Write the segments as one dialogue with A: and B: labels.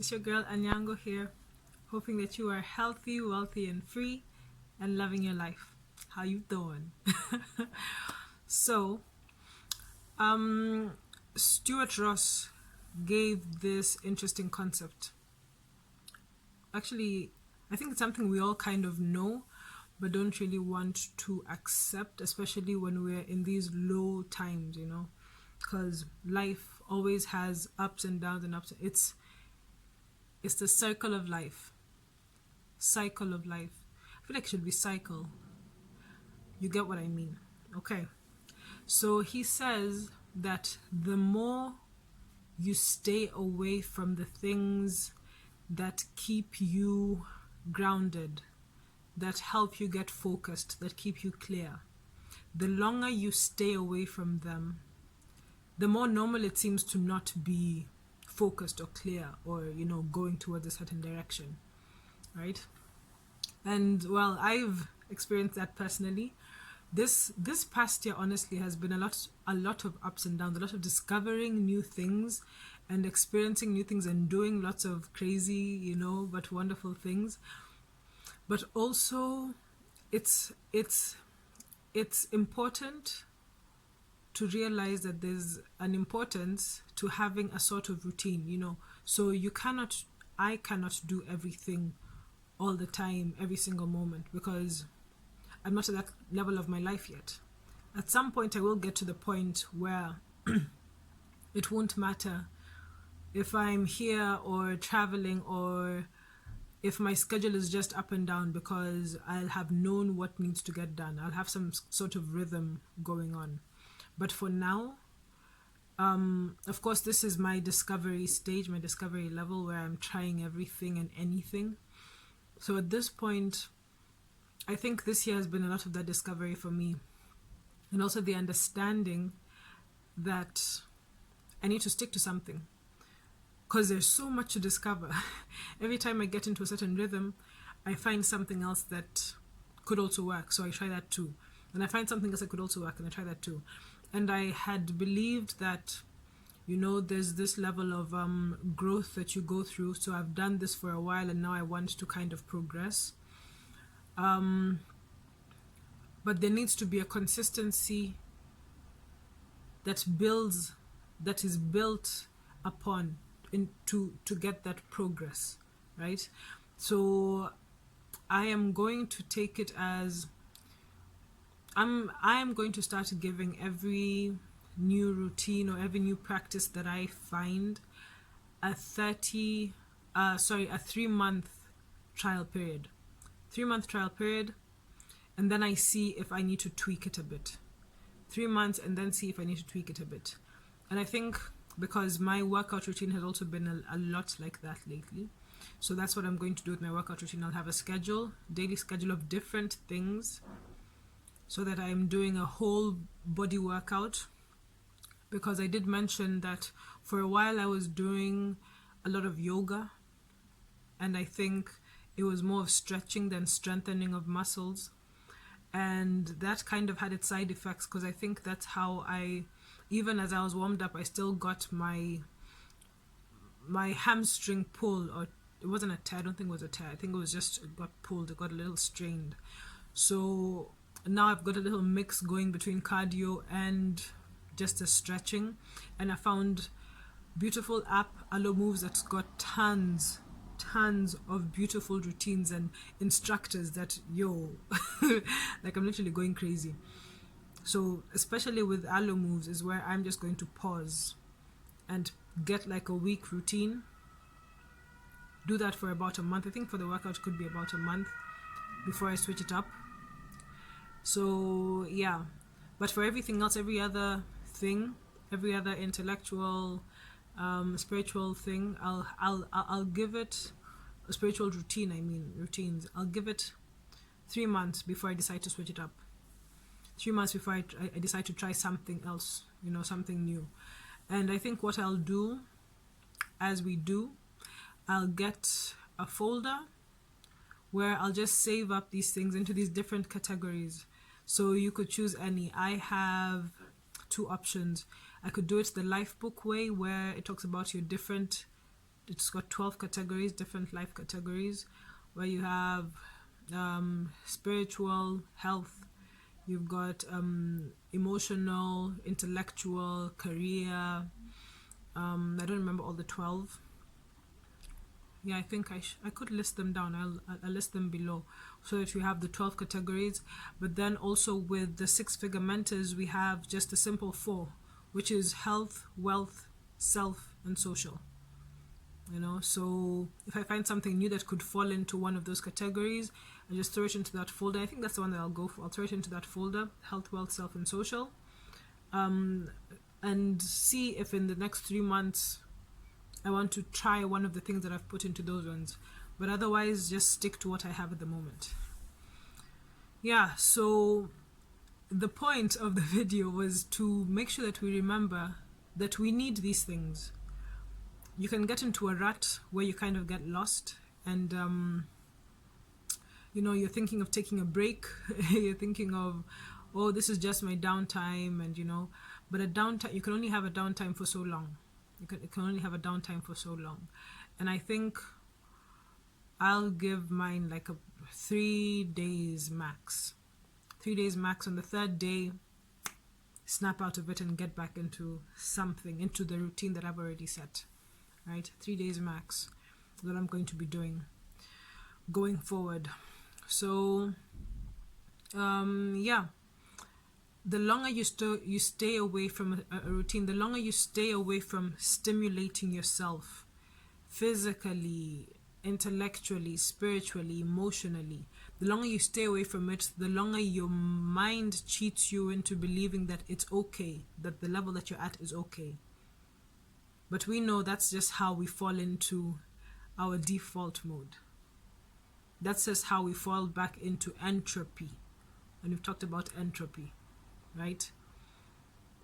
A: It's your girl Anyango here, hoping that you are healthy, wealthy, and free, and loving your life. How you doing? So, Stuart Ross gave this interesting concept. Actually, I think it's something we all kind of know, but don't really want to accept, especially when we're in these low times, because life always has ups and downs and ups. It's the circle of life. Cycle of life. I feel like it should be cycle. You get what I mean? Okay. So he says that the more you stay away from the things that keep you grounded, that help you get focused, that keep you clear, the longer you stay away from them, the more normal it seems to not be focused or clear or going towards a certain direction, right? And well, I've experienced that personally. This past year honestly has been a lot of ups and downs, a lot of discovering new things and experiencing new things and doing lots of crazy but wonderful things. But also it's important to realize that there's an importance to having a sort of routine. So I cannot do everything all the time, every single moment, because I'm not at that level of my life yet. At some point I will get to the point where it won't matter if I'm here or traveling, or if my schedule is just up and down, because I'll have known what needs to get done. I'll have some sort of rhythm going on. But for now, of course, this is my discovery stage, my discovery level, where I'm trying everything and anything. So at this point, I think this year has been a lot of that discovery for me. And also the understanding that I need to stick to something, because there's so much to discover. Every time I get into a certain rhythm, I find something else that could also work, so I try that too. And I find something else that could also work, and I try that too. And I had believed that there's this level of growth that you go through. So I've done this for a while, and now I want to kind of progress. But there needs to be a consistency that is built upon to get that progress, right? So I am going to take it as I am going to start giving every new routine or every new practice that I find a 3-month trial period. 3-month trial period, and then I see if I need to tweak it a bit. 3 months, and then see if I need to tweak it a bit. And I think because my workout routine has also been a lot like that lately, so that's what I'm going to do with my workout routine. I'll have a daily schedule of different things, so that I'm doing a whole body workout. Because I did mention that for a while I was doing a lot of yoga, and I think it was more of stretching than strengthening of muscles, and that kind of had its side effects, because I think that's how even as I was warmed up, I still got my hamstring pull, or it wasn't a tear. I don't think it was a tear. I think it got pulled. It got a little strained. So now I've got a little mix going between cardio and just a stretching, and I found beautiful app Alo Moves that's got tons of beautiful routines and instructors that like I'm literally going crazy. So especially with Alo Moves is where I'm just going to pause and get like a week routine, do that for about a month. I think for the workout could be about a month before I switch it up. So yeah, but for everything else, every other thing, every other intellectual, spiritual thing, I'll give it a spiritual routine. Routines. I'll give it 3 months before I decide to switch it up. 3 months before I decide to try something else, something new. And I think what I'll do, as we do, I'll get a folder where I'll just save up these things into these different categories. So you could choose any. I have 2 options. I could do it the Lifebook way, where it talks about your different it's got 12 categories, different life categories, where you have spiritual, health, you've got emotional, intellectual, career. I don't remember all the 12. Yeah, I think I could list them down. I'll list them below so that we have the 12 categories. But then also with the 6-figure mentors, we have just a simple 4, which is health, wealth, self, and social. You know, so if I find something new that could fall into one of those categories, I just throw it into that folder. I think that's the one that I'll go for. I'll throw it into that folder: health, wealth, self, and social. And see if in the next 3 months I want to try one of the things that I've put into those ones. But otherwise, just stick to what I have at the moment. Yeah, so the point of the video was to make sure that we remember that we need these things. You can get into a rut where you kind of get lost, and you know, you're thinking of taking a break. You're thinking of, oh, this is just my downtime, and you know, but a downtime, you can only have a downtime for so long. You can only have a downtime for so long. And I think I'll give mine like a 3 days max. 3 days max. On the 3rd day, snap out of it and get back into something, into the routine that I've already set. Right? 3 days max that I'm going to be doing going forward. So yeah, the longer you stay away from a routine, the longer you stay away from stimulating yourself physically, intellectually, spiritually, emotionally, the longer you stay away from it, the longer your mind cheats you into believing that it's okay, that the level that you're at is okay. But we know that's just how we fall into our default mode. That's just how we fall back into entropy. And we've talked about entropy, right?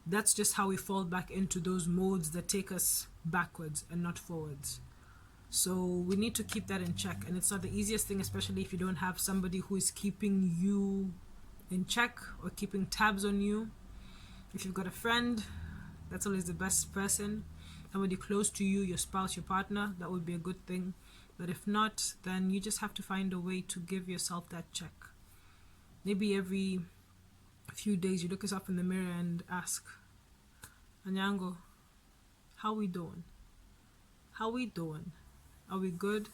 A: That's just how we fall back into those modes that take us backwards and not forwards. So we need to keep that in check. And it's not the easiest thing, especially if you don't have somebody who is keeping you in check or keeping tabs on you. If you've got a friend, that's always the best person. Somebody close to you, your spouse, your partner, that would be a good thing. But if not, then you just have to find a way to give yourself that check. Maybe every few days you look yourself in the mirror and ask, Anyango, how we doing? How we doing? Are we good?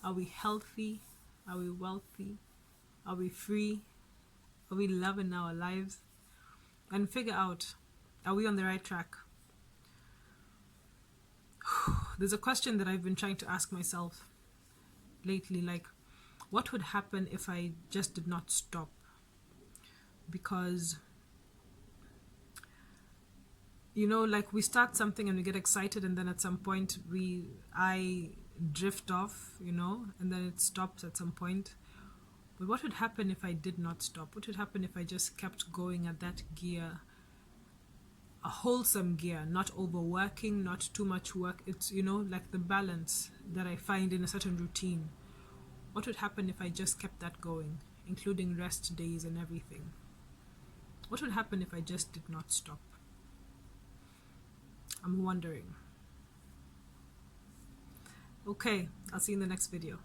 A: Are we healthy? Are we wealthy? Are we free? Are we loving our lives? And figure out, are we on the right track? There's a question that I've been trying to ask myself lately, like, what would happen if I just did not stop? Because, you know, like we start something and we get excited, and then at some point I drift off, you know, and then it stops at some point. But what would happen if I did not stop? What would happen if I just kept going at that gear? A wholesome gear, not overworking, not too much work. It's, you know, like the balance that I find in a certain routine. What would happen if I just kept that going, including rest days and everything? What would happen if I just did not stop? I'm wondering. Okay, I'll see you in the next video.